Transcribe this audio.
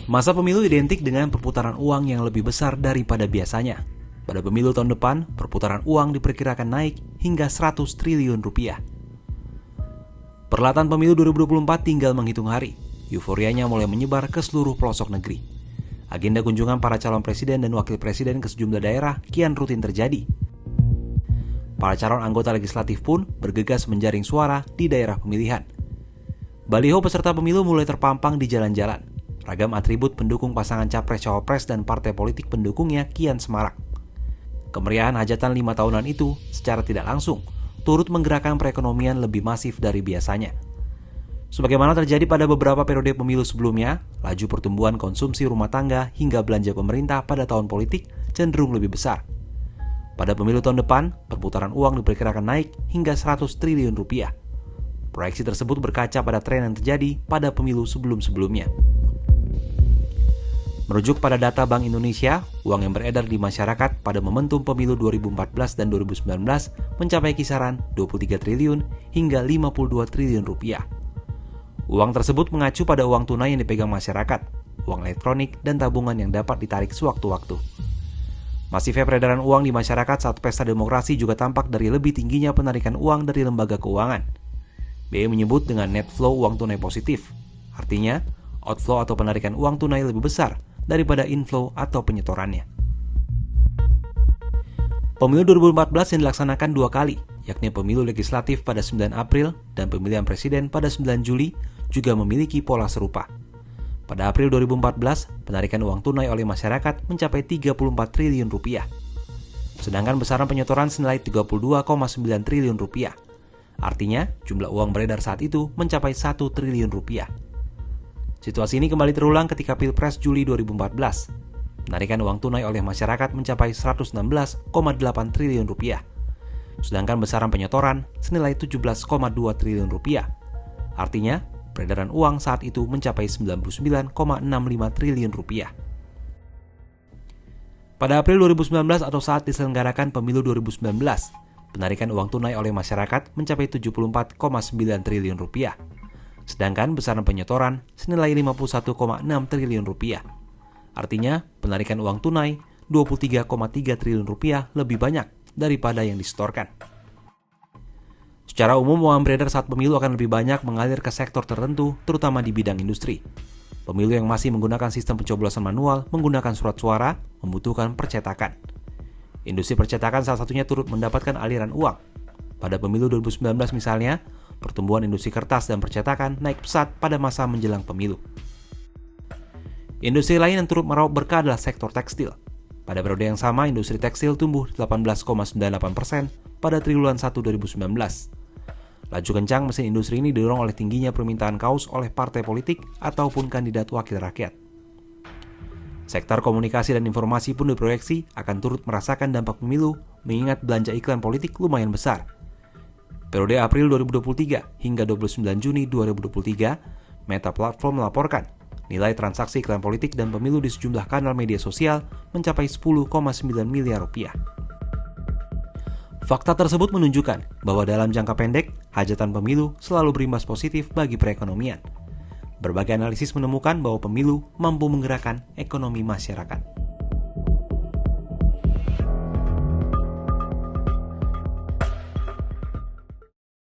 Masa pemilu identik dengan perputaran uang yang lebih besar daripada biasanya. Pada pemilu tahun depan, perputaran uang diperkirakan naik hingga 100 triliun rupiah. Perhelatan pemilu 2024 tinggal menghitung hari. Euforianya mulai menyebar ke seluruh pelosok negeri. Agenda kunjungan para calon presiden dan wakil presiden ke sejumlah daerah kian rutin terjadi. Para calon anggota legislatif pun bergegas menjaring suara di daerah pemilihan. Baliho peserta pemilu mulai terpampang di jalan-jalan. Ragam atribut pendukung pasangan capres-cawapres dan partai politik pendukungnya kian semarak. Kemeriahan hajatan 5 tahunan itu secara tidak langsung turut menggerakkan perekonomian lebih masif dari biasanya. Sebagaimana terjadi pada beberapa periode pemilu sebelumnya, laju pertumbuhan konsumsi rumah tangga hingga belanja pemerintah pada tahun politik cenderung lebih besar. Pada pemilu tahun depan, perputaran uang diperkirakan naik hingga 100 triliun rupiah. Proyeksi tersebut berkaca pada tren yang terjadi pada pemilu sebelum-sebelumnya. Merujuk pada data Bank Indonesia, uang yang beredar di masyarakat pada momentum pemilu 2014 dan 2019 mencapai kisaran 23 triliun hingga 52 triliun rupiah. Uang tersebut mengacu pada uang tunai yang dipegang masyarakat, uang elektronik, dan tabungan yang dapat ditarik sewaktu-waktu. Masifnya peredaran uang di masyarakat saat pesta demokrasi juga tampak dari lebih tingginya penarikan uang dari lembaga keuangan. BI menyebut dengan net flow uang tunai positif, artinya outflow atau penarikan uang tunai lebih besar daripada inflow atau penyetorannya. Pemilu 2014 yang dilaksanakan 2 kali, yakni pemilu legislatif pada 9 April dan pemilihan presiden pada 9 Juli, juga memiliki pola serupa. Pada April 2014, penarikan uang tunai oleh masyarakat mencapai 34 triliun rupiah. Sedangkan besaran penyetoran senilai 32,9 triliun rupiah. Artinya, jumlah uang beredar saat itu mencapai 1 triliun rupiah. Situasi ini kembali terulang ketika Pilpres Juli 2014. Penarikan uang tunai oleh masyarakat mencapai 116,8 triliun rupiah. Sedangkan besaran penyetoran senilai 17,2 triliun rupiah. Artinya, peredaran uang saat itu mencapai 99,65 triliun rupiah. Pada April 2019 atau saat diselenggarakan pemilu 2019, penarikan uang tunai oleh masyarakat mencapai 74,9 triliun rupiah. Sedangkan besaran penyetoran senilai 51,6 triliun rupiah. Artinya, penarikan uang tunai 23,3 triliun rupiah lebih banyak daripada yang disetorkan. Secara umum, uang beredar saat pemilu akan lebih banyak mengalir ke sektor tertentu, terutama di bidang industri. Pemilu yang masih menggunakan sistem pencoblosan manual menggunakan surat suara membutuhkan percetakan. Industri percetakan salah satunya turut mendapatkan aliran uang. Pada pemilu 2019 misalnya, pertumbuhan industri kertas dan percetakan naik pesat pada masa menjelang pemilu. Industri lain yang turut meraup berkah adalah sektor tekstil. Pada periode yang sama, industri tekstil tumbuh 18,98% pada triwulan 1 2019. Laju kencang mesin industri ini didorong oleh tingginya permintaan kaos oleh partai politik ataupun kandidat wakil rakyat. Sektor komunikasi dan informasi pun diproyeksi akan turut merasakan dampak pemilu mengingat belanja iklan politik lumayan besar. Periode April 2023 hingga 29 Juni 2023, Meta Platform melaporkan nilai transaksi iklan politik dan pemilu di sejumlah kanal media sosial mencapai 10,9 miliar rupiah. Fakta tersebut menunjukkan bahwa dalam jangka pendek, hajatan pemilu selalu berimbas positif bagi perekonomian. Berbagai analisis menemukan bahwa pemilu mampu menggerakkan ekonomi masyarakat.